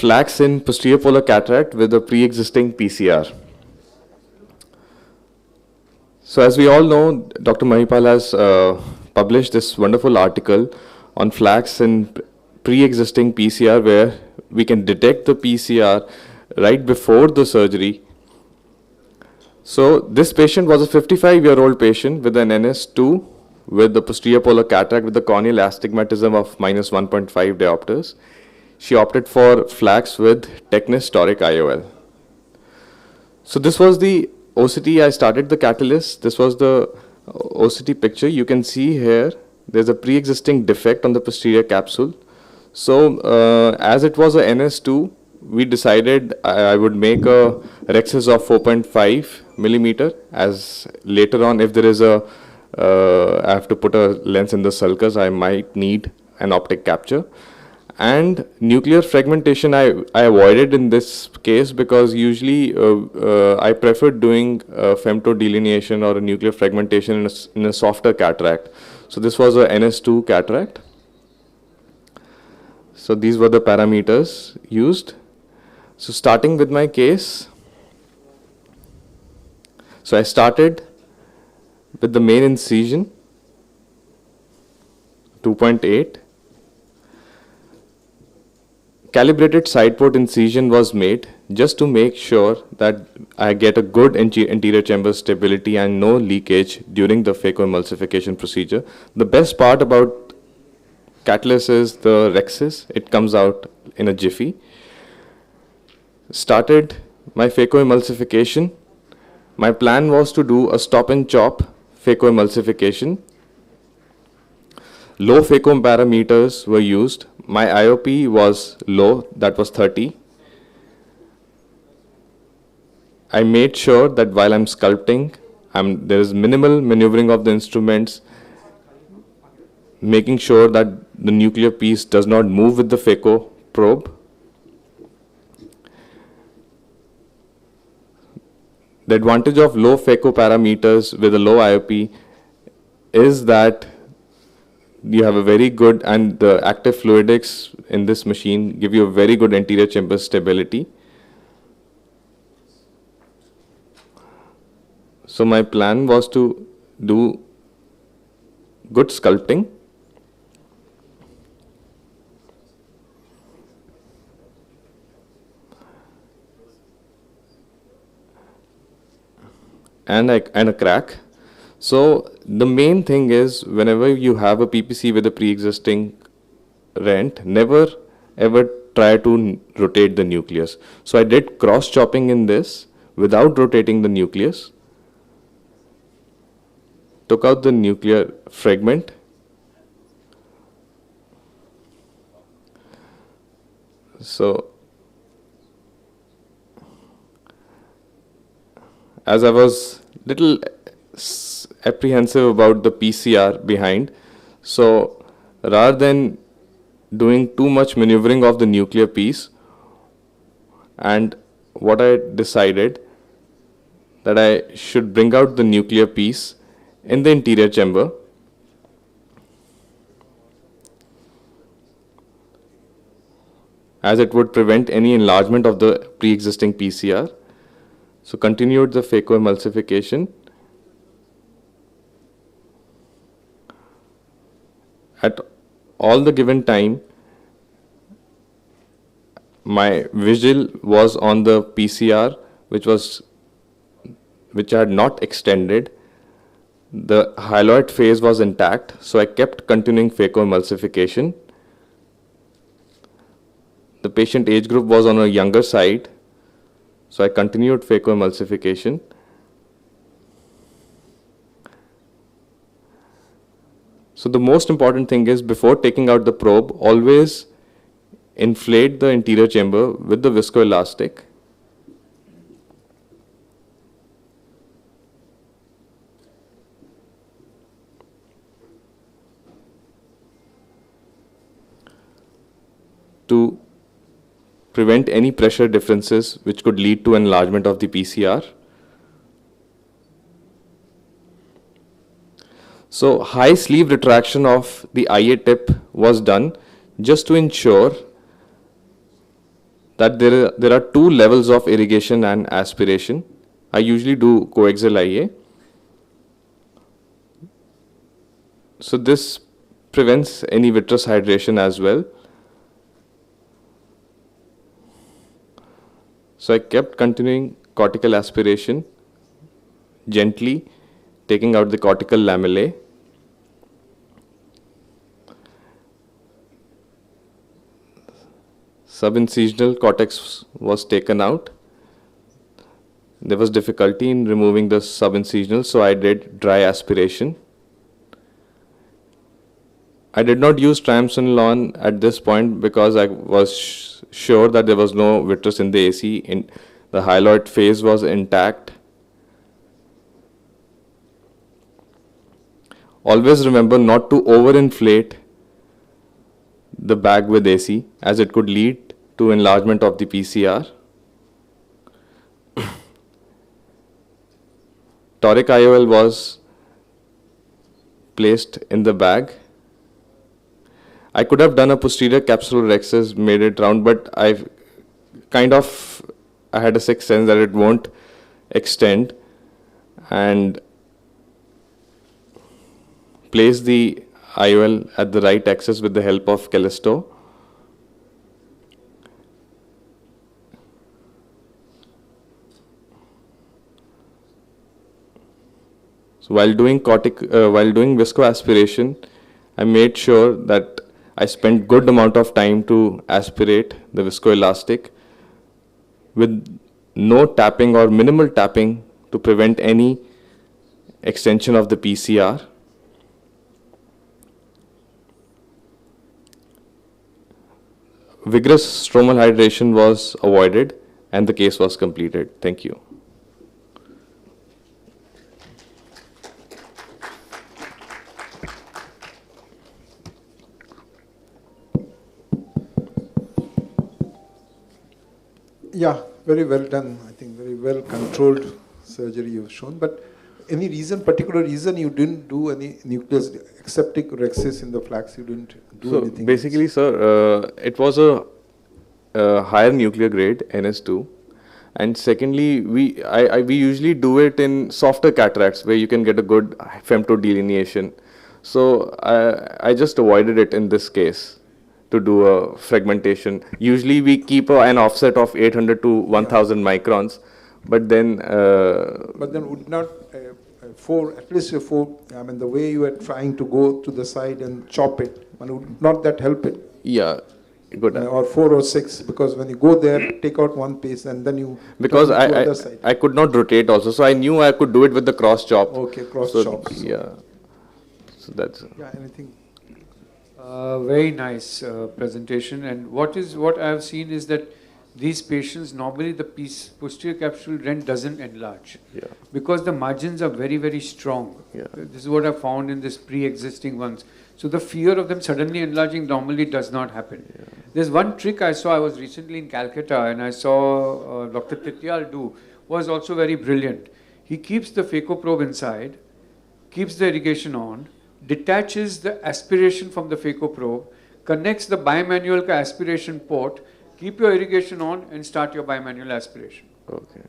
flax in posterior polar cataract with a pre-existing PCR. So as we all know, Dr. Mahipal has published this wonderful article on flax in pre-existing PCR, where we can detect the PCR right before the surgery. So this patient was a 55-year-old patient with an NS2 with the posterior polar cataract with the corneal astigmatism of minus 1.5 diopters. She opted for flax with Technis toric IOL. So this was the OCT. I started the catalyst. This was the OCT picture. You can see here there's a pre-existing defect on the posterior capsule. So as it was a NS2, we decided I would make a rhexis of 4.5 millimeter, as later on if there is a I have to put a lens in the sulcus, I might need an optic capture. And nuclear fragmentation I avoided in this case, because usually I prefer doing femto delineation or a nuclear fragmentation in a softer cataract. So this was a NS2 cataract. So these were the parameters used. So starting with my case, so I started with the main incision 2.8. Calibrated side port incision was made just to make sure that I get a good anterior chamber stability and no leakage during the phacoemulsification procedure. The best part about catalyst is the rhexis. It comes out in a jiffy. Started my phacoemulsification. My plan was to do a stop and chop phacoemulsification. Low phaco parameters were used. My IOP was low, that was 30. I made sure that while I'm sculpting, there is minimal maneuvering of the instruments, making sure that the nuclear piece does not move with the phaco probe. The advantage of low phaco parameters with a low IOP is that you have a very good, and the active fluidics in this machine give you a very good anterior chamber stability. So my plan was to do good sculpting. And a crack. So the main thing is, whenever you have a PPC with a pre-existing rent, never ever try to rotate the nucleus. So I did cross chopping in this without rotating the nucleus. Took out the nuclear fragment. So as I was little apprehensive about the PCR behind, so rather than doing too much maneuvering of the nuclear piece, and what I decided that I should bring out the nuclear piece in the anterior chamber. As it would prevent any enlargement of the pre-existing PCR. So continued the phacoemulsification. At all the given time, my visual was on the PCR, which I had not extended. The hyaloid phase was intact, so I kept continuing phacoemulsification. The patient age group was on a younger side, so I continued phacoemulsification. So the most important thing is, before taking out the probe, always inflate the anterior chamber with the viscoelastic. To prevent any pressure differences which could lead to enlargement of the PCR. So high sleeve retraction of the IA tip was done just to ensure that there are two levels of irrigation and aspiration. I usually do coaxial IA. So this prevents any vitreous hydration as well. So I kept continuing cortical aspiration, gently taking out the cortical lamellae. Subincisional cortex was taken out. There was difficulty in removing the subincisional, so I did dry aspiration. I did not use triamcinolone at this point because I was sure that there was no vitreous in the AC. The hyaloid phase was intact. Always remember not to overinflate the bag with AC, as it could lead to enlargement of the PCR. Toric IOL was placed in the bag. I could have done a posterior capsular rhexis, made it round, but I had a sixth sense that it won't extend, and place the IOL at the right axis with the help of Callisto. So while doing viscoaspiration, I made sure that I spent good amount of time to aspirate the viscoelastic with no tapping or minimal tapping to prevent any extension of the PCR. Vigorous stromal hydration was avoided and the case was completed. Thank you. Yeah, very well done. I think very well controlled surgery you've shown. But any particular reason you didn't do any nucleus aseptic rhexis in the flax? You didn't do anything? Basically, else? Sir, it was a higher nuclear grade, NS2. And secondly, we usually do it in softer cataracts where you can get a good femto delineation. So I just avoided it in this case to do a fragmentation. Usually we keep an offset of 800 to 1000 microns, but then would not at least four, I mean the way you are trying to go to the side and chop it, would not that help it? Yeah. Good. Or 4 or 6, because when you go there, take out one piece and then you because I could not rotate also, so I knew I could do it with the cross chop. Okay, cross chop. Yeah. So that's. Yeah. Anything? Very nice presentation. And what I have seen is that these patients, normally the posterior capsule rent doesn't enlarge. Yeah. Because the margins are very, very strong. Yeah. This is what I found in this pre-existing ones. So the fear of them suddenly enlarging normally does not happen. Yeah. There's one trick I saw. I was recently in Calcutta and I saw Dr. Tityal do, was also very brilliant. He keeps the phaco probe inside, keeps the irrigation on, detaches the aspiration from the phaco probe, connects the bimanual aspiration port, keep your irrigation on and start your bimanual aspiration. Okay.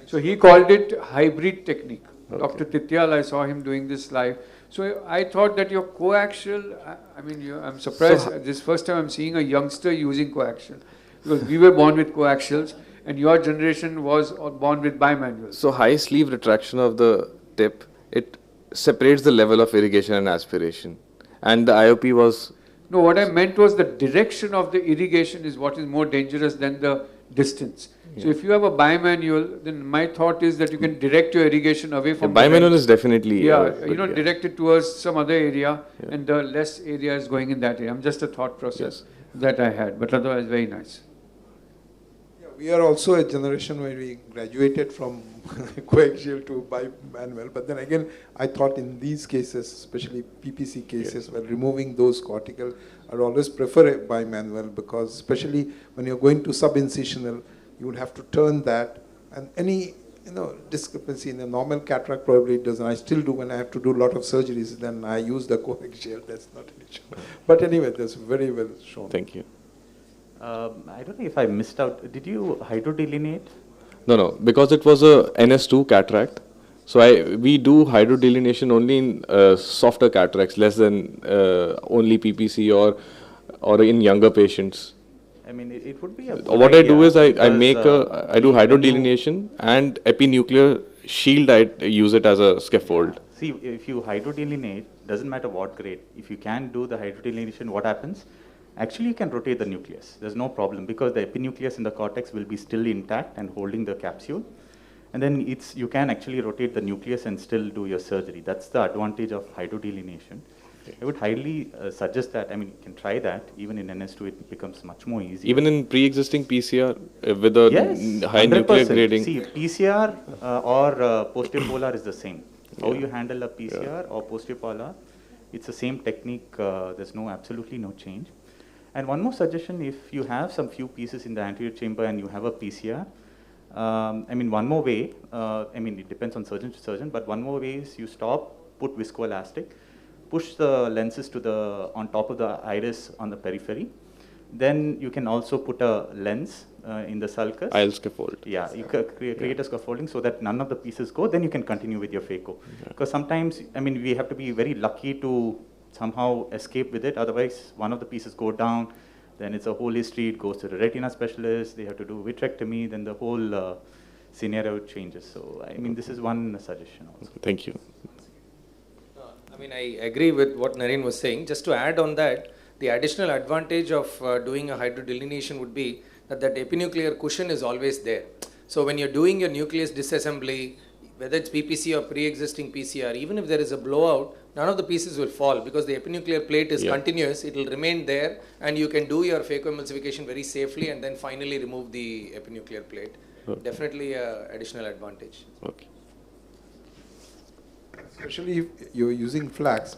So he called it hybrid technique. Okay. Dr. Tityal, I saw him doing this live. So I thought that your coaxial, I'm surprised, this first time I'm seeing a youngster using coaxial. Because we were born with coaxials and your generation was born with bimanual. So high sleeve retraction of the tip, it separates the level of irrigation and aspiration. And the IOP was... No, what I meant was the direction of the irrigation is what is more dangerous than the distance. Yeah. So if you have a bimanual, then my thought is that you can direct your irrigation away from bimanual is definitely... direct it towards some other area and the less area is going in that area. Just a thought process that I had, but otherwise very nice. Yeah, we are also a generation where we graduated from coaxial to bimanual, but then again, I thought in these cases, especially PPC cases, where removing those cortical, I'd always prefer a bimanual, because especially when you're going to subincisional, you would have to turn that, and any discrepancy in a normal cataract probably it doesn't. I still do when I have to do a lot of surgeries, then I use the coaxial, that's not an issue. But anyway, that's very well shown. Thank you. I don't know if I missed out. Did you hydrodelineate? No, because it was a NS2 cataract. So we do hydrodelineation only in softer cataracts, less than only PPC or in younger patients. I mean, it would be a What I do is I do when hydrodelineation and epinuclear shield. I use it as a scaffold. See, if you hydrodelineate, doesn't matter what grade, if you can do the hydrodelineation, what happens? Actually, you can rotate the nucleus. There's no problem because the epinucleus in the cortex will be still intact and holding the capsule. And then you can actually rotate the nucleus and still do your surgery. That's the advantage of hydrodelineation. I would highly suggest that. I mean, you can try that. Even in NS2, it becomes much more easy. Even in pre-existing PCR with a high 100%. nuclear grading. See, PCR or posterior polar is the same. How you handle a PCR or posterior polar, it's the same technique. There's absolutely no change. And one more suggestion: if you have some few pieces in the anterior chamber and you have a PCR, I mean, one more way. I mean, it depends on surgeon to surgeon, but one more way is you stop, put viscoelastic, push the lenses to on top of the iris on the periphery. Then you can also put a lens in the sulcus. I'll scaffold. Yeah, you create a scaffolding so that none of the pieces go. Then you can continue with your phaco. Because sometimes, I mean, we have to be very lucky to somehow escape with it. Otherwise, one of the pieces go down. Then it's a whole history. It goes to the retina specialist. They have to do vitrectomy. Then the whole scenario changes. So, I mean, this is one suggestion also. Thank you. I mean, I agree with what Naren was saying. Just to add on that, the additional advantage of doing a hydrodelineation would be that epinuclear cushion is always there. So when you're doing your nucleus disassembly, whether it's PPC or pre-existing PCR, even if there is a blowout, none of the pieces will fall because the epinuclear plate is continuous. It will remain there and you can do your phacoemulsification very safely and then finally remove the epinuclear plate. Definitely an additional advantage. Okay. Especially if you're using flax,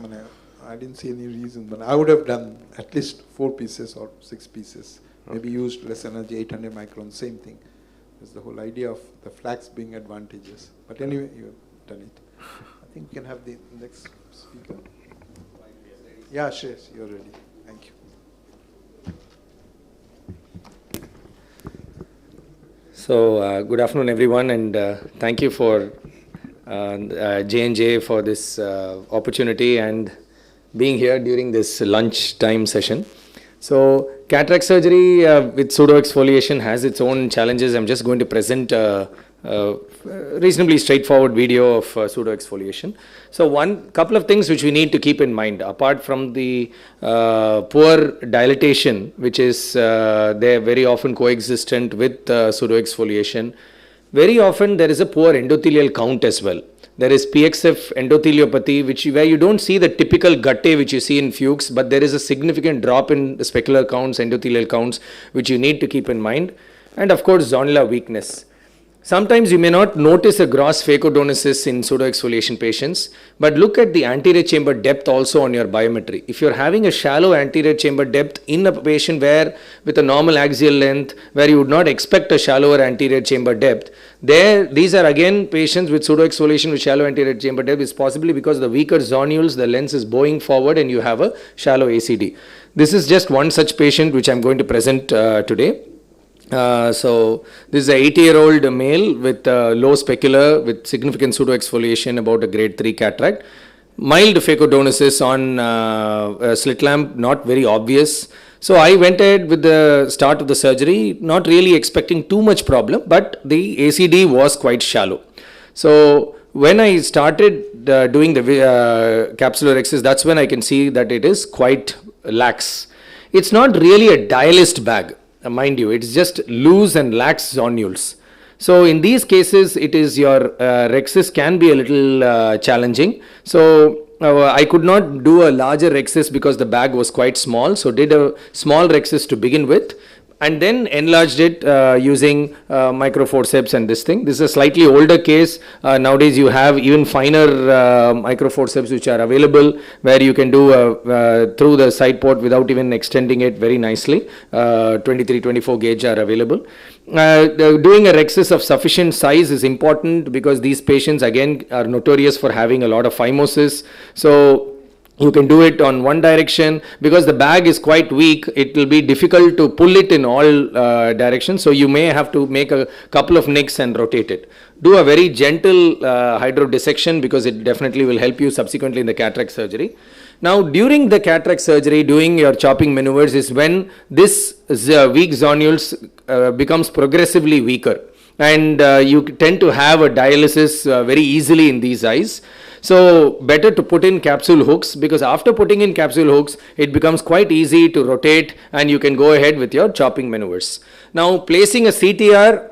I didn't see any reason, but I would have done at least 4 pieces or 6 pieces. Maybe used less energy, 800 microns, same thing. That's the whole idea of the flax being advantageous. But anyway, you've done it. I think we can have the next speaker. Yeah, Shreyas, you're ready. Thank you. So, good afternoon, everyone, and thank you for J&J for this opportunity and being here during this lunchtime session. So, cataract surgery with pseudoexfoliation has its own challenges. I'm just going to present a reasonably straightforward video of pseudoexfoliation. So, couple of things which we need to keep in mind, apart from the poor dilatation, which is they're very often coexistent with pseudoexfoliation. Very often there is a poor endothelial count as well. There is PXF endotheliopathy, where you don't see the typical gutte which you see in Fuchs, but there is a significant drop in the specular counts, endothelial counts, which you need to keep in mind. And of course, zonular weakness. Sometimes you may not notice a gross phacodonosis in pseudoexfoliation patients, but look at the anterior chamber depth also on your biometry. If you're having a shallow anterior chamber depth in a patient with a normal axial length, where you would not expect a shallower anterior chamber depth, these are again patients with pseudoexfoliation with shallow anterior chamber depth. Is possibly because the weaker zonules, the lens is bowing forward and you have a shallow ACD. This is just one such patient which I'm going to present today. So this is an 80-year-old male with low specular with significant pseudoexfoliation, about a grade 3 cataract. Mild phacodonosis on slit lamp, not very obvious. So I went ahead with the start of the surgery, not really expecting too much problem, but the ACD was quite shallow. So when I started doing the capsular excess, that's when I can see that it is quite lax. It's not really a dialist bag. Mind you, it's just loose and lax zonules. So in these cases, it is your rhexis can be a little challenging. So I could not do a larger rhexis because the bag was quite small. So did a small rhexis to begin with, and then enlarged it using microforceps and this thing. This is a slightly older case. Nowadays you have even finer microforceps which are available, where you can do through the side port without even extending it very nicely. 23-24 gauge are available. Doing a rhexis of sufficient size is important because these patients again are notorious for having a lot of phimosis. So You can do it on one direction. Because the bag is quite weak, it will be difficult to pull it in all directions. So you may have to make a couple of nicks and rotate it. Do a very gentle hydrodissection, because it definitely will help you subsequently in the cataract surgery. Now, during the cataract surgery, doing your chopping maneuvers is when this weak zonules becomes progressively weaker, and you tend to have a dialysis very easily in these eyes. So better to put in capsule hooks, because after putting in capsule hooks, it becomes quite easy to rotate and you can go ahead with your chopping maneuvers. Now, placing a CTR,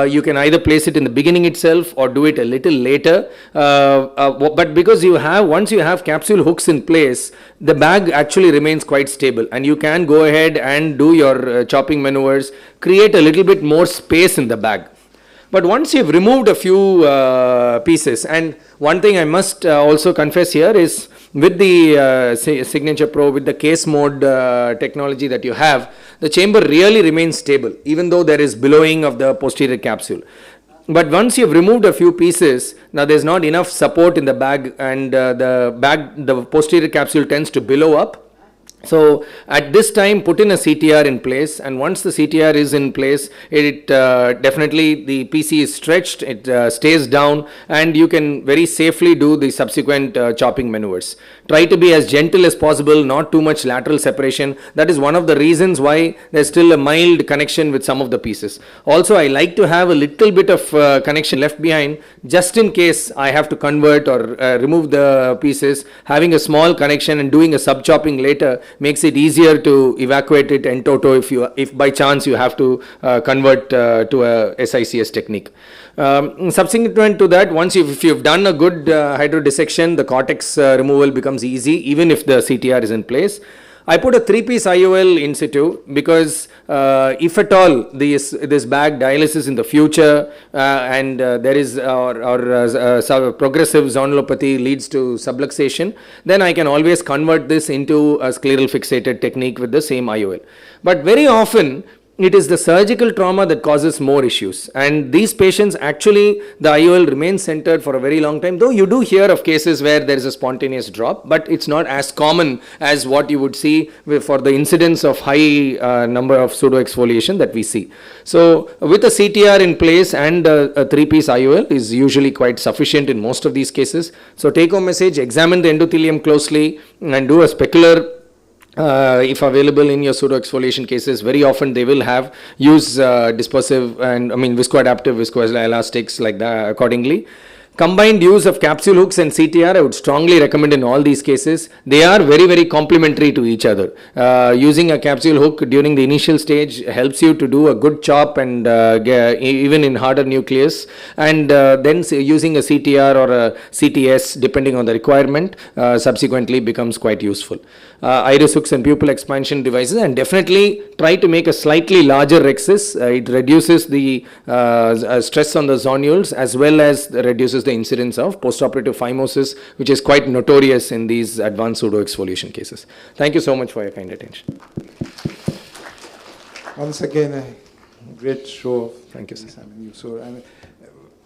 you can either place it in the beginning itself or do it a little later, but because once you have capsule hooks in place, the bag actually remains quite stable, and you can go ahead and do your chopping maneuvers, create a little bit more space in the bag. But once you've removed a few pieces, and one thing I must also confess here is, with the Signature Pro, with the case mode technology that you have, the chamber really remains stable, even though there is billowing of the posterior capsule. But once you've removed a few pieces, now there's not enough support in the bag, and the posterior capsule tends to billow up. So at this time, put in a CTR in place, and once the CTR is in place, it definitely the PC is stretched, it stays down, and you can very safely do the subsequent chopping maneuvers. Try to be as gentle as possible, not too much lateral separation. That is one of the reasons why there's still a mild connection with some of the pieces. Also, I like to have a little bit of connection left behind, just in case I have to convert or remove the pieces. Having a small connection and doing a sub chopping later makes it easier to evacuate it en toto if by chance you have to convert to a SICS technique. Subsequent to that, if you've done a good hydrodissection, the cortex removal becomes easy, even if the CTR is in place. I put a 3-piece IOL in situ, because if at all this bag dialysis in the future and there is progressive zonulopathy leads to subluxation, then I can always convert this into a scleral fixated technique with the same IOL. But very often, it is the surgical trauma that causes more issues, and these patients actually, the IOL remains centered for a very long time, though you do hear of cases where there is a spontaneous drop, but it's not as common as what you would see for the incidence of high number of pseudoexfoliation that we see. So with a CTR in place and a 3-piece IOL is usually quite sufficient in most of these cases. So take home message: examine the endothelium closely and do a specular if available in your pseudoexfoliation cases. Very often they will use dispersive and viscoadaptive viscoelastics like that accordingly. Combined use of capsule hooks and CTR, I would strongly recommend in all these cases. They are very, very complementary to each other. Using a capsule hook during the initial stage helps you to do a good chop and even in harder nucleus, and then using a CTR or a CTS depending on the requirement subsequently becomes quite useful. Iris hooks and pupil expansion devices, and definitely try to make a slightly larger rhexis. It reduces the stress on the zonules as well as reduces the incidence of postoperative phimosis, which is quite notorious in these advanced pseudoexfoliation cases. Thank you so much for your kind attention. Once again, a great show of Thank you, sir.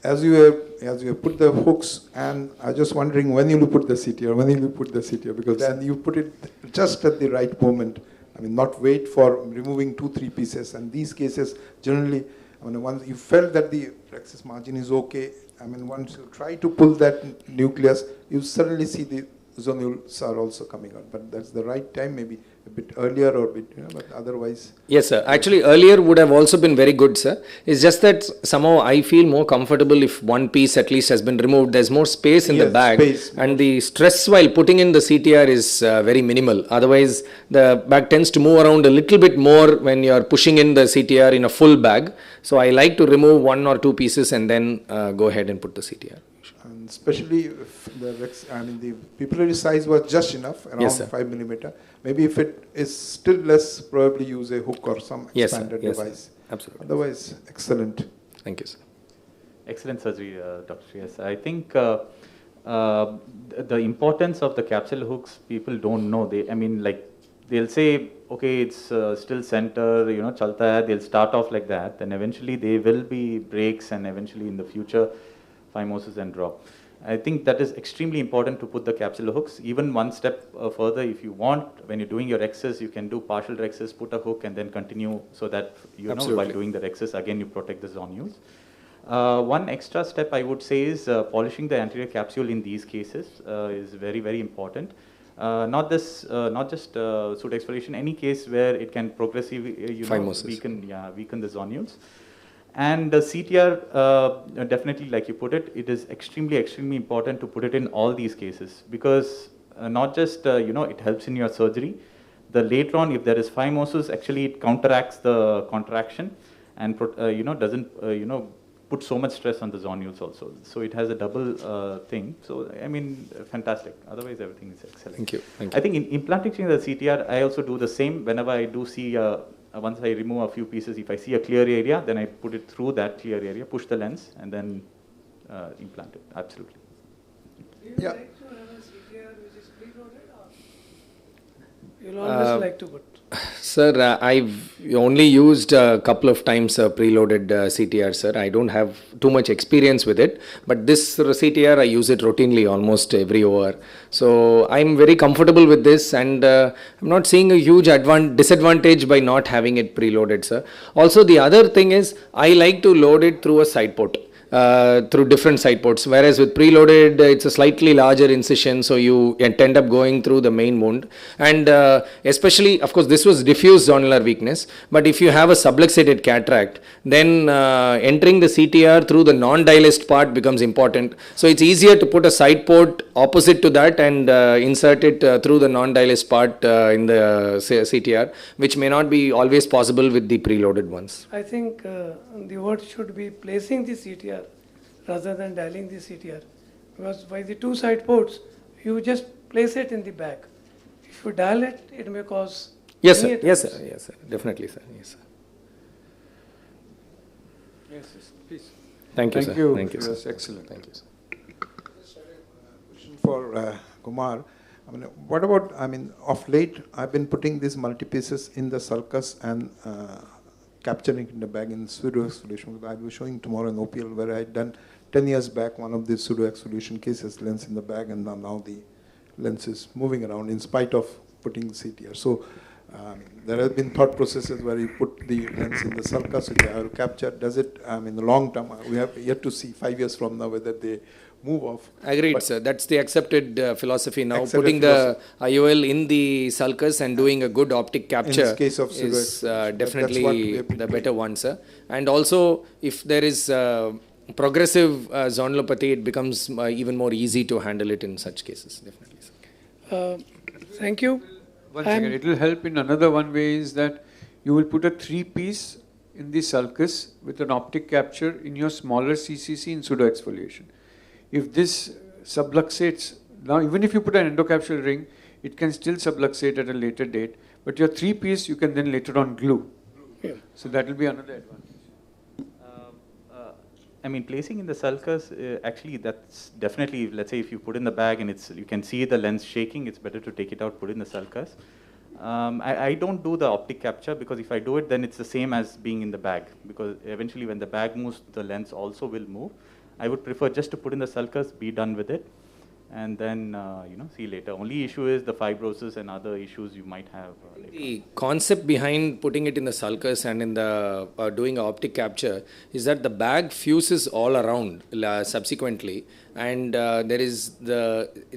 As you have put the hooks, and I was just wondering when you put the CTR, because then you put it just at the right moment. Not wait for removing 2-3 pieces. And these cases generally, once you felt that the rhexis margin is okay, once you try to pull that nucleus, you suddenly see the zonules are also coming out. But that's the right time, maybe a bit earlier or a bit, but otherwise. Yes, sir. Actually, earlier would have also been very good, sir. It's just that somehow I feel more comfortable if one piece at least has been removed. There's more space in the bag, and the stress while putting in the CTR is very minimal. Otherwise, the bag tends to move around a little bit more when you're pushing in the CTR in a full bag. So I like to remove 1 or 2 pieces and then go ahead and put the CTR. And especially if the pupillary size was just enough, around 5 millimeter. Maybe if it is still less, probably use a hook or some expanded device. Absolutely. Otherwise, excellent. Thank you, sir. Excellent surgery, Dr. Shreyas. I think the importance of the capsule hooks, people don't know. They'll say, okay, it's still center, chalta hai. They'll start off like that. Then eventually there will be breaks, and eventually in the future, phimosis and drop. I think that is extremely important to put the capsular hooks. Even one step further, if you want, when you're doing your rexes, you can do partial rexes, put a hook, and then continue so that, you know, while doing the rexes, again, you protect the zonules. One extra step I would say is polishing the anterior capsule in these cases is very, very important. Not just pseudoexfoliation, any case where it can progressively weaken the zonules. And the CTR, definitely, like you put it, it is extremely, extremely important to put it in all these cases, because not just, it helps in your surgery. The later on, if there is phimosis, actually it counteracts the contraction and, doesn't, put so much stress on the zonules also. So it has a double thing. So, I mean, fantastic. Otherwise, everything is excellent. Thank you. Thank you. I think in implanting the CTR, I also do the same. Whenever I do see, once I remove a few pieces, if I see a clear area, then I put it through that clear area, push the lens, and then implant it. Absolutely. Yeah. Like to have a CTR which is preloaded, or you'll always like to put? Sir, I've only used a couple of times preloaded CTR, sir. I don't have too much experience with it, but this CTR, I use it routinely almost every hour. So I'm very comfortable with this, and I'm not seeing a huge disadvantage by not having it preloaded, sir. Also, the other thing is, I like to load it through a side port. Through different side ports, whereas with preloaded it's a slightly larger incision, so you end up going through the main wound. And especially, of course, this was diffuse zonular weakness, but if you have a subluxated cataract, then entering the CTR through the non-dialyzed part becomes important. So it's easier to put a side port opposite to that and insert it through the non-dialyzed part in the CTR, which may not be always possible with the preloaded ones. I think the word should be placing the CTR rather than dialing the CTR, because by the two side ports, you just place it in the bag. If you dial it, it may cause. Yes, sir. Yes, sir. Yes, sir. Definitely, sir. Yes, sir. Yes, yes, please. Thank you, Thank sir. you. Thank you, sir. Yes, excellent. Thank you, sir. Question for Kumar. I mean, what about, I mean, of late, I've been putting these multi-pieces in the sulcus and capturing it in the bag in pseudo-exfoliation. I was showing tomorrow in OPL where I had done 10 years back one of these pseudo-exfoliation cases, lens in the bag, and now the lens is moving around in spite of putting CTR. So there have been thought processes where you put the lens in the sulcus with the IOL capture. Does it, in the long term, we have yet to see 5 years from now whether they move off. Agreed, but sir. That's the accepted philosophy now. Accepted Putting the IOL in the sulcus and doing a good optic capture this case of is that's definitely what we have been the doing. better one, sir. And also, if there is progressive zonulopathy, it becomes even more easy to handle it in such cases. Definitely, sir. Thank you. One second, it will help in another one way is that you will put a 3-piece in the sulcus with an optic capture in your smaller CCC in pseudo-exfoliation. If this subluxates, now even if you put an endocapsular ring, it can still subluxate at a later date, but your 3-piece you can then later on glue. Yeah. So that will be another advantage. I mean, placing in the sulcus, actually, that's definitely, let's say if you put in the bag and you can see the lens shaking, it's better to take it out, put it in the sulcus. I don't do the optic capture, because if I do it, then it's the same as being in the bag, because eventually when the bag moves, the lens also will move. I would prefer just to put in the sulcus, be done with it, and then, see later. Only issue is the fibrosis and other issues you might have later. The concept behind putting it in the sulcus and in the doing an optic capture is that the bag fuses all around subsequently, and it's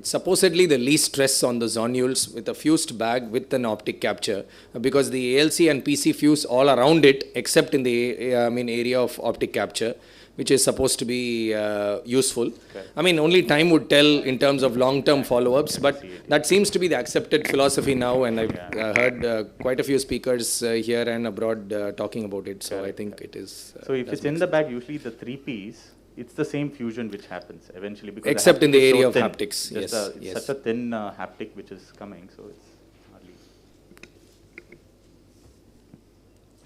supposedly the least stress on the zonules with a fused bag with an optic capture, because the ALC and PC fuse all around it except in the area of optic capture, which is supposed to be useful. Okay. I mean, only time would tell in terms of long-term follow-ups, but that seems to be the accepted philosophy now, and I've heard quite a few speakers here and abroad talking about it, so I think it is... so if it's in the bag, usually the 3-piece, it's the same fusion which happens eventually. Because except in the area of thin. haptics, yes. It's such a thin haptic which is coming, so it's hardly...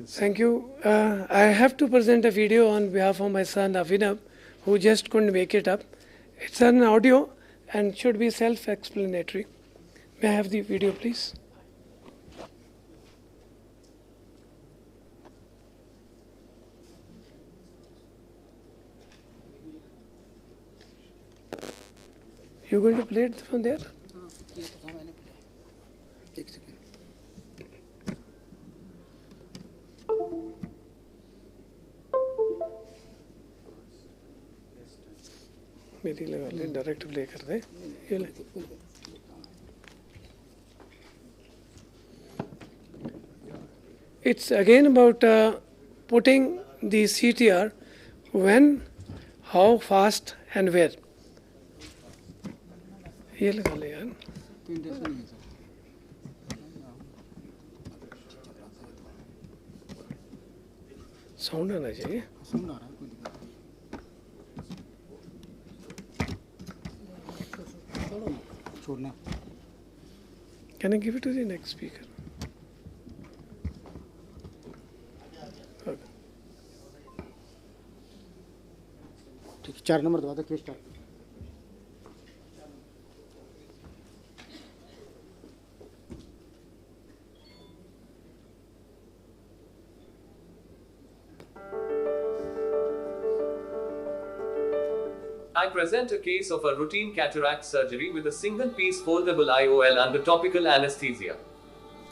Thank you. I have to present a video on behalf of my son Avinav, who just couldn't make it up. It's an audio and should be self-explanatory. May I have the video, please? You going to play it from there? मेरी लगा ले direct play कर दे ये ले It's again about putting the CTR when, how fast and where. ये लगा ले यार साउंड आना चाहिए छोड़ना Can I give it to the next speaker? ठीक 4 नंबर दबा दो click start I present a case of a routine cataract surgery with a single-piece foldable IOL under topical anesthesia.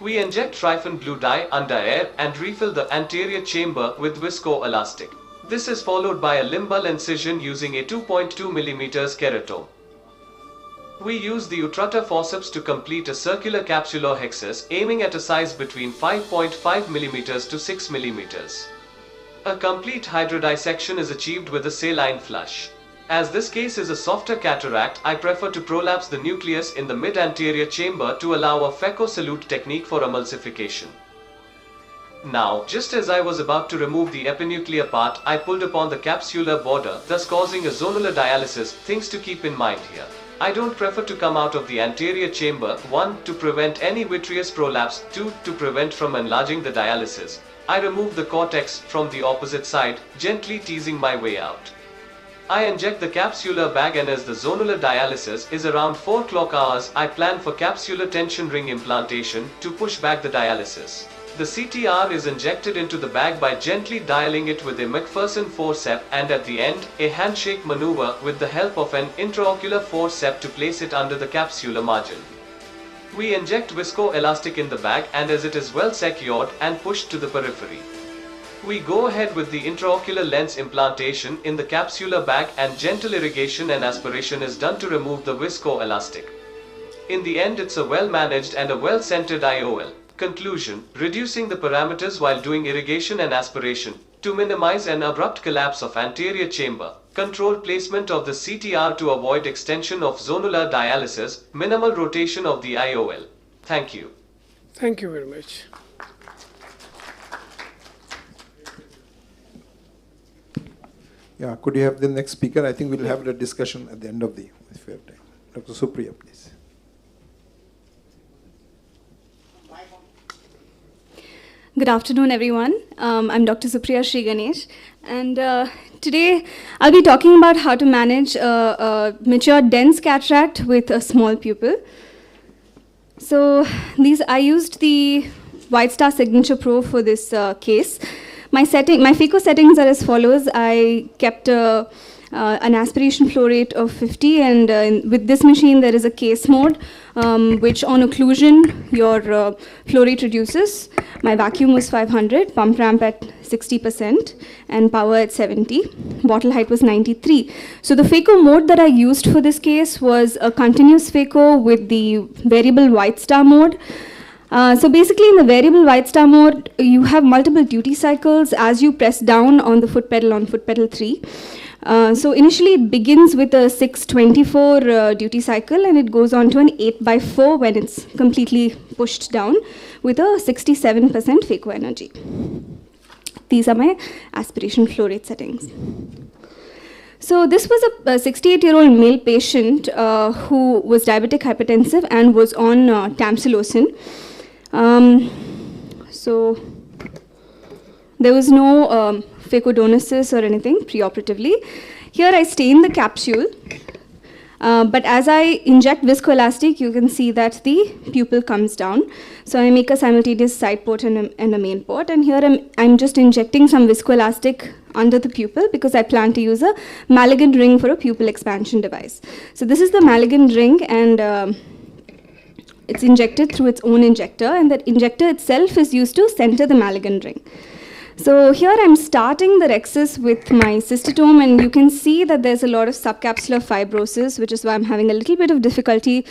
We inject Trifin blue dye under air and refill the anterior chamber with viscoelastic. This is followed by a limbal incision using a 2.2 mm keratome. We use the Utrata forceps to complete a circular capsular hexis aiming at a size between 5.5 mm to 6 mm. A complete hydrodissection is achieved with a saline flush. As this case is a softer cataract, I prefer to prolapse the nucleus in the mid-anterior chamber to allow a phaco-salute technique for emulsification. Now, just as I was about to remove the epinuclear part, I pulled upon the capsular border, thus causing a zonular dialysis. Things to keep in mind here. I don't prefer to come out of the anterior chamber, 1. To prevent any vitreous prolapse, 2. To prevent from enlarging the dialysis. I remove the cortex from the opposite side, gently teasing my way out. I inject the capsular bag, and as the zonular dialysis is around 4 clock hours, I plan for capsular tension ring implantation to push back the dialysis. The CTR is injected into the bag by gently dialing it with a McPherson forceps, and at the end, a handshake maneuver with the help of an intraocular forceps to place it under the capsular margin. We inject viscoelastic in the bag, and as it is well secured and pushed to the periphery, we go ahead with the intraocular lens implantation in the capsular bag, and gentle irrigation and aspiration is done to remove the viscoelastic. In the end, it's a well-managed and a well-centered IOL. Conclusion: reducing the parameters while doing irrigation and aspiration to minimize an abrupt collapse of anterior chamber. Controlled placement of the CTR to avoid extension of zonular dialysis. Minimal rotation of the IOL. Thank you. Thank you very much. Yeah, could you have the next speaker? I think we'll have the discussion at the end of the, if we have time. Dr. Supriya, please. Good afternoon, everyone. I'm Dr. Supriya Sri Ganesh, and today I'll be talking about how to manage a mature dense cataract with a small pupil. So I used the White Star Signature Pro for this case. My phaco settings are as follows. I kept an aspiration flow rate of 50, and with this machine there is a case mode, which on occlusion your flow rate reduces. My vacuum was 500, pump ramp at 60%, and power at 70. Bottle height was 93. So the phaco mode that I used for this case was a continuous phaco with the variable White Star mode. So basically in the variable White Star mode, you have multiple duty cycles as you press down on the foot pedal on foot pedal 3. So initially it begins with a 624 duty cycle, and it goes on to an 8/4 when it's completely pushed down with a 67% phaco energy. These are my aspiration flow rate settings. So this was a 68-year-old male patient who was diabetic hypertensive and was on tamsulosin. So there was no phacodonosis or anything preoperatively. Here I stain the capsule. But as I inject viscoelastic, you can see that the pupil comes down. So I make a simultaneous side port and a main port. And here I'm just injecting some viscoelastic under the pupil because I plan to use a Malagin ring for a pupil expansion device. So this is the Malagin ring, and it's injected through its own injector, and that injector itself is used to center the Malagin ring. So here I'm starting the rhexis with my cystotome, and you can see that there's a lot of subcapsular fibrosis, which is why I'm having a little bit of difficulty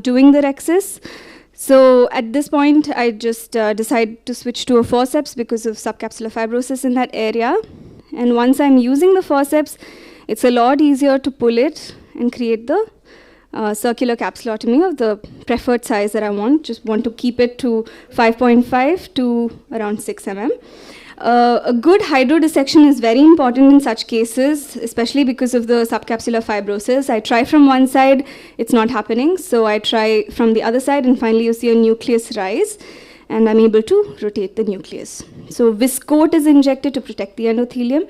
doing the rhexis. So at this point, I just decide to switch to a forceps because of subcapsular fibrosis in that area. And once I'm using the forceps, it's a lot easier to pull it and create the circular capsulotomy of the preferred size that I want. Just want to keep it to 5.5 to around 6 mm. A good hydrodissection is very important in such cases, especially because of the subcapsular fibrosis. I try from one side, it's not happening, so I try from the other side, and finally you see a nucleus rise, and I'm able to rotate the nucleus. So viscoat is injected to protect the endothelium,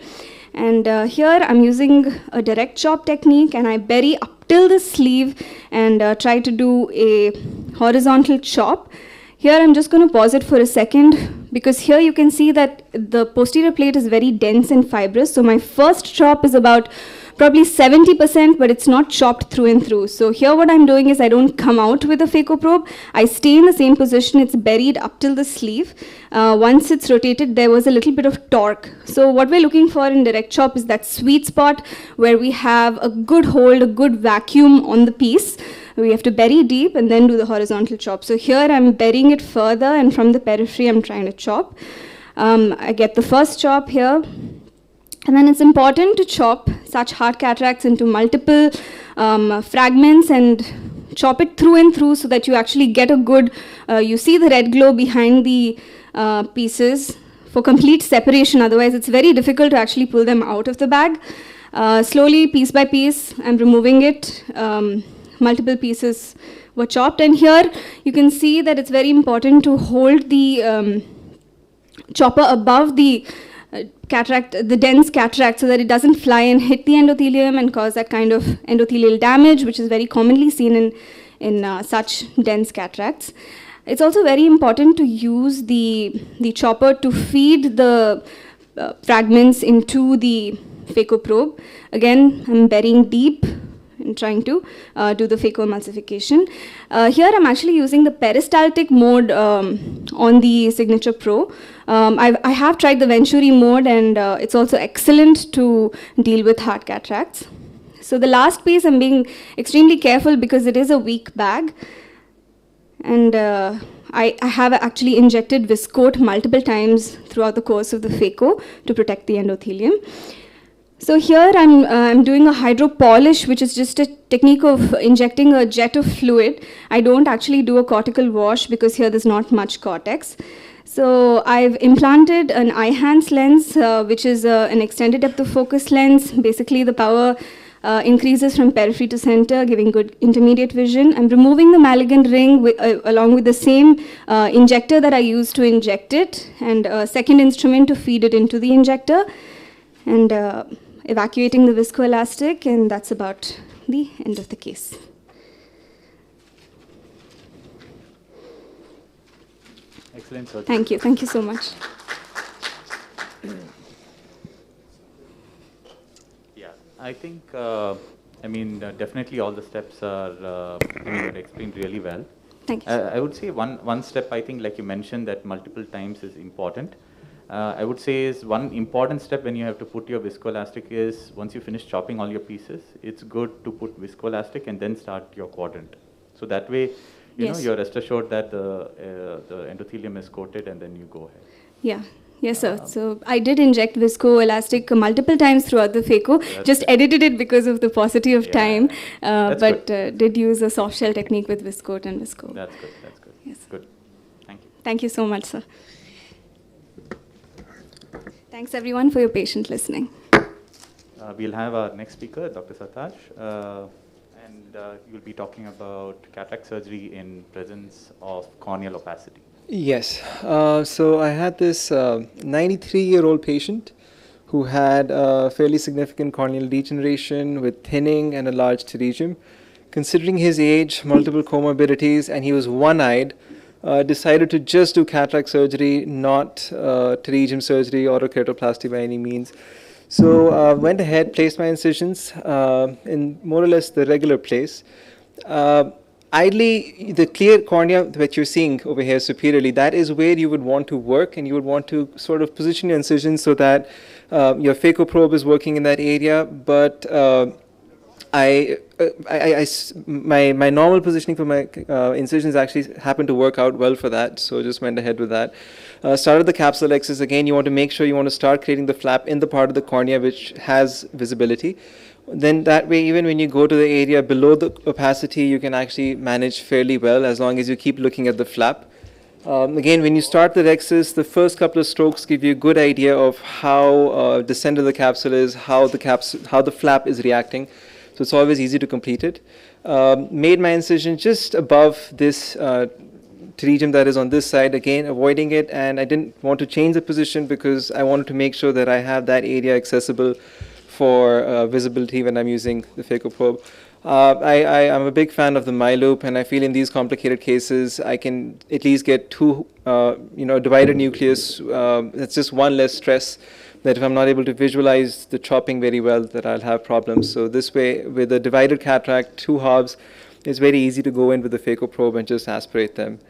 and here I'm using a direct chop technique, and I bury up till the sleeve and try to do a horizontal chop. Here I'm just going to pause it for a second, because here you can see that the posterior plate is very dense and fibrous. So my first chop is about probably 70%, but it's not chopped through and through. So here what I'm doing is I don't come out with a phacoprobe. I stay in the same position. It's buried up till the sleeve. Once it's rotated, there was a little bit of torque. So what we're looking for in direct chop is that sweet spot where we have a good hold, a good vacuum on the piece. We have to bury deep and then do the horizontal chop. So here I'm burying it further, and from the periphery I'm trying to chop. I get the first chop here. And then it's important to chop such hard cataracts into multiple fragments and chop it through and through so that you actually get a good, you see the red glow behind the pieces for complete separation. Otherwise, it's very difficult to actually pull them out of the bag. Slowly, piece by piece, I'm removing it. Multiple pieces were chopped. And here, you can see that it's very important to hold the chopper above the cataract, the dense cataract, so that it doesn't fly and hit the endothelium and cause that kind of endothelial damage, which is very commonly seen in such dense cataracts. It's also very important to use the chopper to feed the fragments into the phacoprobe. Again, I'm burying deep and trying to do the phacoemulsification. Here I'm actually using the peristaltic mode on the Signature Pro. I have tried the Venturi mode, and it's also excellent to deal with hard cataracts. So the last piece I'm being extremely careful because it is a weak bag. And I have actually injected viscoat multiple times throughout the course of the phaco to protect the endothelium. So here I'm doing a hydropolish, which is just a technique of injecting a jet of fluid. I don't actually do a cortical wash because here there's not much cortex. So I've implanted an eye-hands lens, which is an extended depth of focus lens. Basically, the power increases from periphery to center, giving good intermediate vision. I'm removing the Malagin ring along with the same injector that I used to inject it, and a second instrument to feed it into the injector, and evacuating the viscoelastic, and that's about the end of the case. Excellent surgery. Thank you so much. Yeah, I think, definitely all the steps are, you explained really well. Thank you. I would say one step, I think, like you mentioned, that multiple times is important. I would say is one important step when you have to put your viscoelastic is once you finish chopping all your pieces, it's good to put viscoelastic and then start your quadrant. So that way, you know, you're rest assured that the endothelium is coated, and then you go ahead. Yeah. Yes, sir. So I did inject viscoelastic multiple times throughout the phaco. Just edited it because of the paucity of time, but did use a soft shell technique with viscoat and visco. That's good. That's good. Yes. Good. Thank you. Thank you so much, sir. Thanks, everyone, for your patient listening. We'll have our next speaker, Dr. Sataj, and you'll be talking about cataract surgery in presence of corneal opacity. Yes. So I had this 93-year-old patient who had fairly significant corneal degeneration with thinning and a large pterygium. Considering his age, multiple comorbidities, and he was one-eyed, decided to just do cataract surgery, not pterygium surgery or keratoplasty by any means. So went ahead, placed my incisions in more or less the regular place. Ideally, the clear cornea that you're seeing over here superiorly, that is where you would want to work, and you would want to sort of position your incisions so that your phacoprobe is working in that area. But my normal positioning for my incisions actually happened to work out well for that, so just went ahead with that. Started the capsule X's. Again, you want to make sure you want to start creating the flap in the part of the cornea which has visibility. Then that way, even when you go to the area below the opacity, you can actually manage fairly well as long as you keep looking at the flap. Again, when you start the Rexus, the first couple of strokes give you a good idea of how descent of the capsule is, how the flap is reacting. So it's always easy to complete it. Made my incision just above this pterygium that is on this side, again avoiding it, and I didn't want to change the position because I wanted to make sure that I have that area accessible for visibility when I'm using the phacoprobe. I'm a big fan of the MyLoop, and I feel in these complicated cases I can at least get two, divided nucleus. That's just one less stress, that if I'm not able to visualize the chopping very well, that I'll have problems. So this way, with a divided cataract, 2 halves, it's very easy to go in with the phacoprobe and just aspirate them.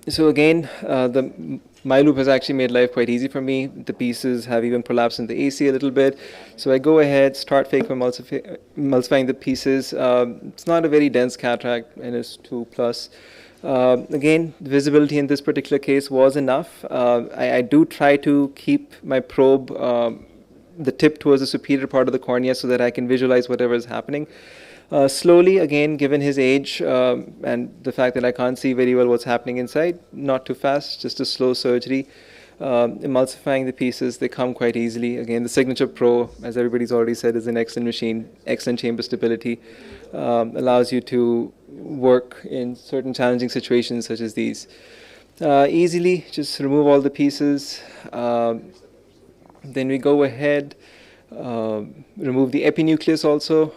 So again, the MyLoop has actually made life quite easy for me. The pieces have even prolapsed in the AC a little bit. So I go ahead, start emulsifying the pieces. It's not a very dense cataract, NS2+. Again, the visibility in this particular case was enough. I do try to keep my probe, the tip towards the superior part of the cornea so that I can visualize whatever is happening. Slowly, again, given his age and the fact that I can't see very well what's happening inside, not too fast, just a slow surgery. Emulsifying the pieces, they come quite easily. Again, the Signature Pro, as everybody's already said, is an excellent machine, excellent chamber stability, allows you to work in certain challenging situations such as these. Easily, just remove all the pieces. Then we go ahead, remove the epinucleus also.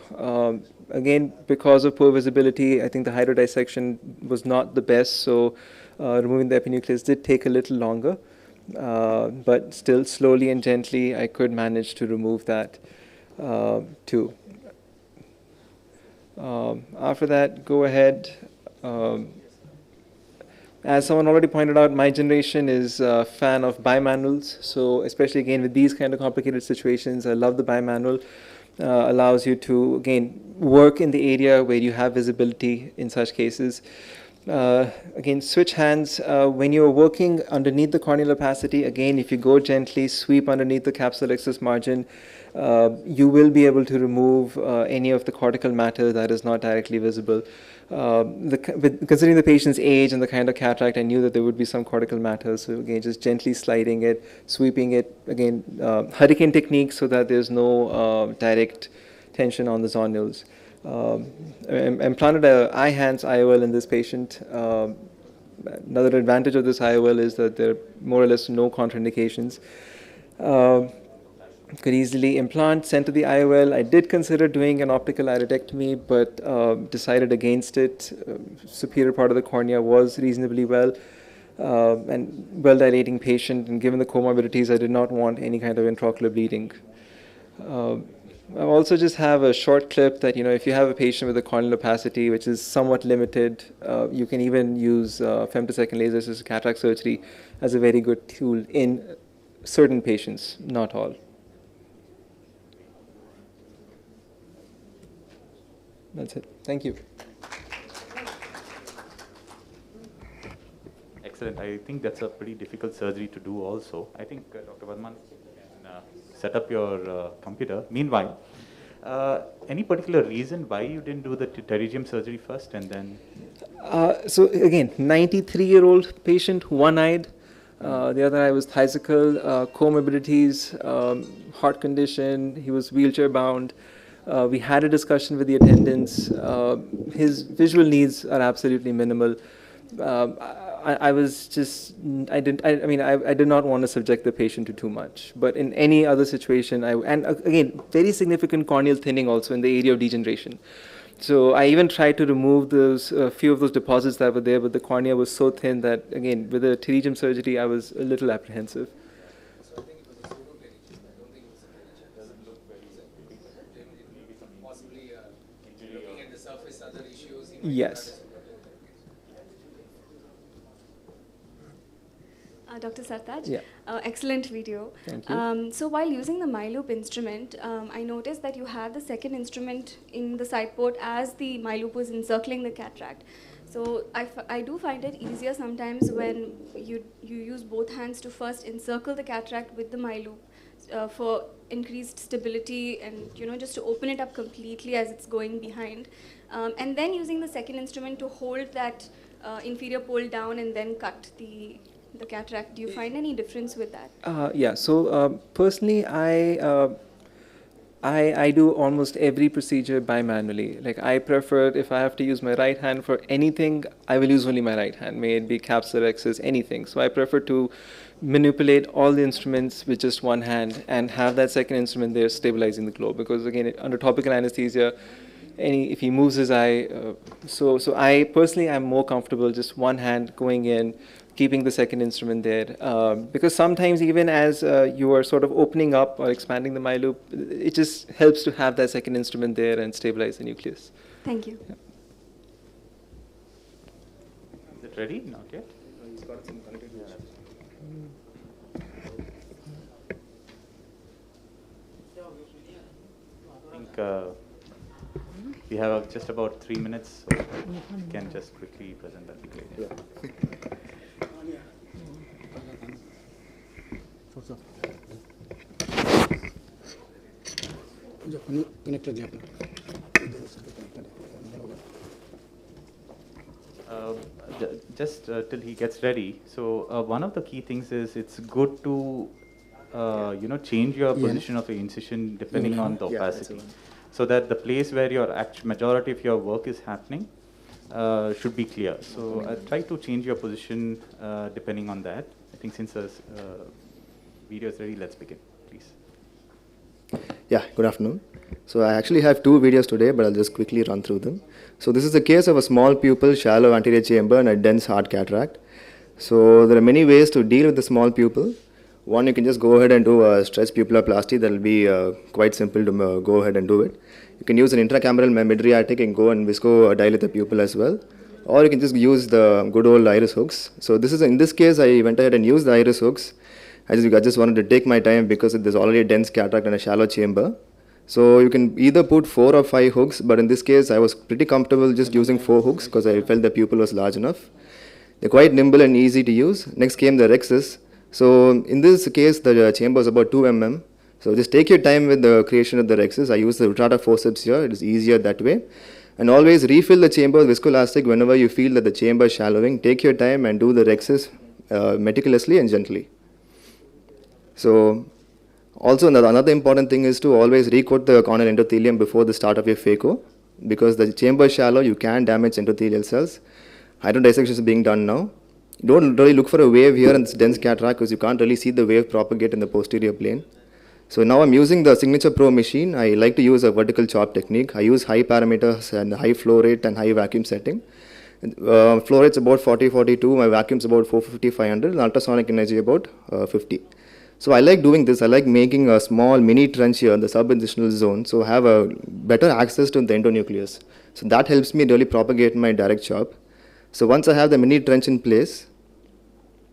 Again, because of poor visibility, I think the hydrodissection was not the best, so removing the epinucleus did take a little longer. But still, slowly and gently, I could manage to remove that too. After that, go ahead. As someone already pointed out, my generation is a fan of bimanuals. So especially again with these kind of complicated situations, I love the bimanual. Allows you to, again, work in the area where you have visibility in such cases. Again, switch hands. When you're working underneath the corneal opacity, again, if you go gently, sweep underneath the capsule excess margin, you will be able to remove any of the cortical matter that is not directly visible. Considering the patient's age and the kind of cataract, I knew that there would be some cortical matter. So again, just gently sliding it, sweeping it. Again, hurricane technique so that there's no direct tension on the zonules. Implanted a eye-hands IOL in this patient. Another advantage of this IOL is that there are more or less no contraindications. Could easily implant, send to the IOL. I did consider doing an optical iridectomy, but decided against it. Superior part of the cornea was reasonably well and well dilating patient, and given the comorbidities, I did not want any kind of intraocular bleeding. I also just have a short clip that, if you have a patient with a corneal opacity which is somewhat limited, you can even use femtosecond laser assisted cataract surgery as a very good tool in certain patients, not all. That's it. Thank you. Excellent. I think that's a pretty difficult surgery to do also. I think Dr. Varman can set up your computer. Meanwhile, any particular reason why you didn't do the pterygium surgery first and then? So again, 93-year-old patient, one-eyed. The other eye was thiazical, comorbidities, heart condition. He was wheelchair bound. We had a discussion with the attendants. His visual needs are absolutely minimal. I was just, I did not want to subject the patient to too much. But in any other situation, and again, very significant corneal thinning also in the area of degeneration. So I even tried to remove those few of those deposits that were there, but the cornea was so thin that, again, with the pterygium surgery, I was a little apprehensive. So I think it was a pseudo-pterygium. I don't think it was a pterygium. It doesn't look very possibly looking at the surface, other issues. Yes. Dr. Sartaj, Yeah. Excellent video. Thank you. So while using the MyLoop instrument, I noticed that you had the second instrument in the side port as the MyLoop was encircling the cataract. So I do find it easier sometimes when you use both hands to first encircle the cataract with the MyLoop for increased stability and just to open it up completely as it's going behind. And then using the second instrument to hold that inferior pole down and then cut the cataract. Do you find any difference with that? Yeah. So personally, I do almost every procedure bimanually. Like I prefer, if I have to use my right hand for anything, I will use only my right hand. May it be capsulexis, anything. So I prefer to manipulate all the instruments with just one hand and have that second instrument there stabilizing the globe. Because again, under topical anesthesia, if he moves his eye, so I personally am more comfortable just one hand going in, keeping the second instrument there, because sometimes even as you are sort of opening up or expanding the MyLoop, it just helps to have that second instrument there and stabilize the nucleus. Thank you. Yeah. Is it ready? Not yet. I think we have just about 3 minutes, so you can just quickly present that. Be great. Yeah. Just till he gets ready. So one of the key things is it's good to change your position of your incision depending on the opacity, so that the place where your majority of your work is happening should be clear. So try to change your position depending on that. I think since the video is ready, let's begin, please. Yeah, good afternoon. So I actually have two videos today, but I'll just quickly run through them. So this is the case of a small pupil, shallow anterior chamber, and a dense hard cataract. So there are many ways to deal with the small pupil. One, you can just go ahead and do a stretch pupiloplasty. That will be quite simple to go ahead and do it. You can use an intracameral mydriatic and go and visco dilate the pupil as well. Or you can just use the good old iris hooks. So this is, in this case, I went ahead and used the iris hooks. I just wanted to take my time because there's already a dense cataract and a shallow chamber. So you can either put 4 or 5 hooks, but in this case I was pretty comfortable just using 4 hooks because I felt the pupil was large enough. They're quite nimble and easy to use. Next came the rexes. So in this case the chamber is about 2 mm. So just take your time with the creation of the rexes. I use the retractor forceps here, it is easier that way. And always refill the chamber with viscoelastic whenever you feel that the chamber is shallowing. Take your time and do the rexes meticulously and gently. So also another important thing is to always recoat the corneal endothelium before the start of your phaco, because the chamber is shallow, you can damage endothelial cells. Hydrodissection is being done now. Don't really look for a wave here in this dense cataract because you can't really see the wave propagate in the posterior plane. So now I'm using the Signature Pro machine. I like to use a vertical chop technique. I use high parameters and high flow rate and high vacuum setting. Flow rate's about 40-42, my vacuum's about 450-500, and ultrasonic energy about 50. So I like doing this. I like making a small mini trench here in the subincisional zone, so I have a better access to the endonucleus. So that helps me really propagate my direct chop. So once I have the mini trench in place,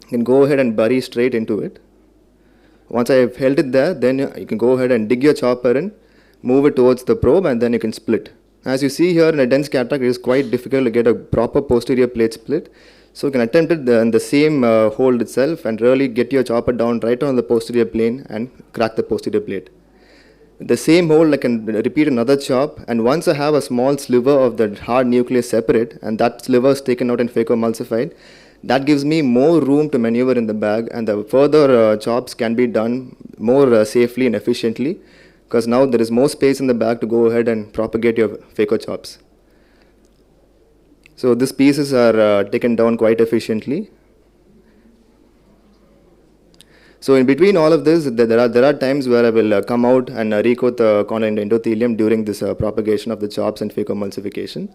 I can go ahead and bury straight into it. Once I have held it there, then you can go ahead and dig your chopper in, move it towards the probe, and then you can split. As you see here in a dense cataract, it is quite difficult to get a proper posterior plate split. So you can attempt it in the same hold itself and really get your chopper down right on the posterior plane and crack the posterior plate. With the same hold, I can repeat another chop, and once I have a small sliver of the hard nucleus separate, and that sliver is taken out and phacoemulsified, that gives me more room to maneuver in the bag, and the further chops can be done more safely and efficiently, because now there is more space in the bag to go ahead and propagate your phaco chops. So these pieces are taken down quite efficiently So in between all of this, there are times where I will come out and recoat the condylar endothelium during this propagation of the chops and phacoemulsification.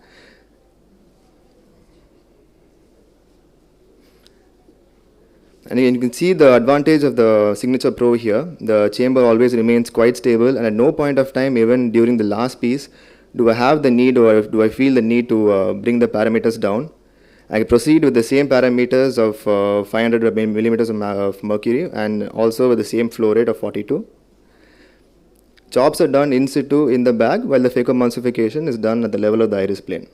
And you can see the advantage of the Signature Pro here. The chamber always remains quite stable, and at no point of time, even during the last piece, do I have the need or do I feel the need to bring the parameters down. I proceed with the same parameters of 500 millimeters of mercury and also with the same flow rate of 42. Chops are done in situ in the bag, while the phacoemulsification is done at the level of the iris plane.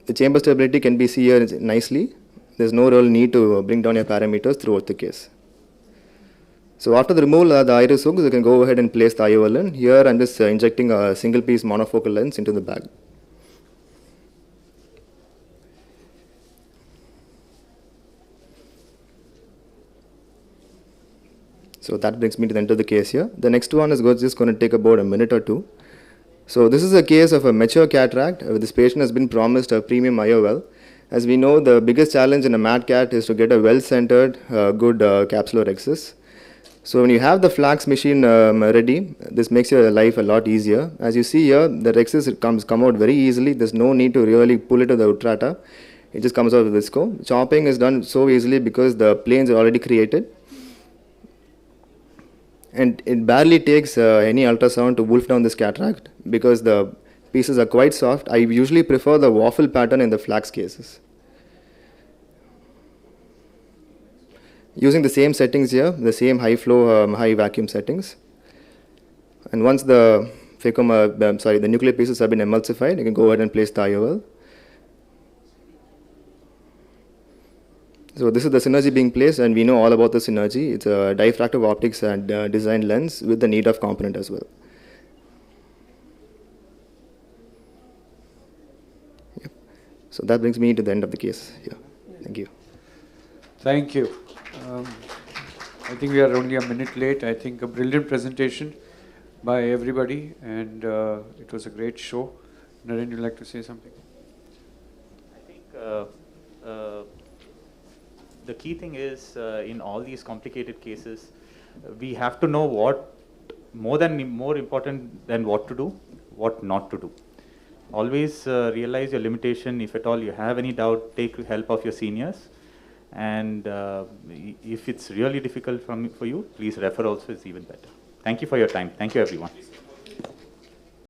The chamber stability can be seen here nicely. There's no real need to bring down your parameters throughout the case. So after the removal of the iris hooks, you can go ahead and place the IOL in. Here I'm just injecting a single piece monofocal lens into the bag. So that brings me to the end of the case here. The next one is just going to take about a minute or two. So this is a case of a mature cataract. This patient has been promised a premium IOL. As we know, the biggest challenge in a mad cat is to get a well-centered, good capsular excess. So when you have the flax machine ready, this makes your life a lot easier. As you see here, the excess come out very easily. There's no need to really pull it to the utrata. It just comes out with visco. Chopping is done so easily because the planes are already created. And it barely takes any ultrasound to wolf down this cataract because the pieces are quite soft. I usually prefer the waffle pattern in the flax cases. Using the same settings here, the same high flow, high vacuum settings. And once the the nuclear pieces have been emulsified, you can go ahead and place the IOL. So this is the synergy being placed, and we know all about the synergy. It's a diffractive optics and designed lens with the need-of component as well. Yep. So that brings me to the end of the case here. Thank you. Thank you. I think we are only a minute late. I think a brilliant presentation by everybody, and it was a great show. Naren, you'd like to say something? I think the key thing is in all these complicated cases, we have to know what more important than what to do, what not to do. Always realize your limitation. If at all you have any doubt, take help of your seniors. And if it's really difficult for you, please refer also, is even better. Thank you for your time. Thank you, everyone.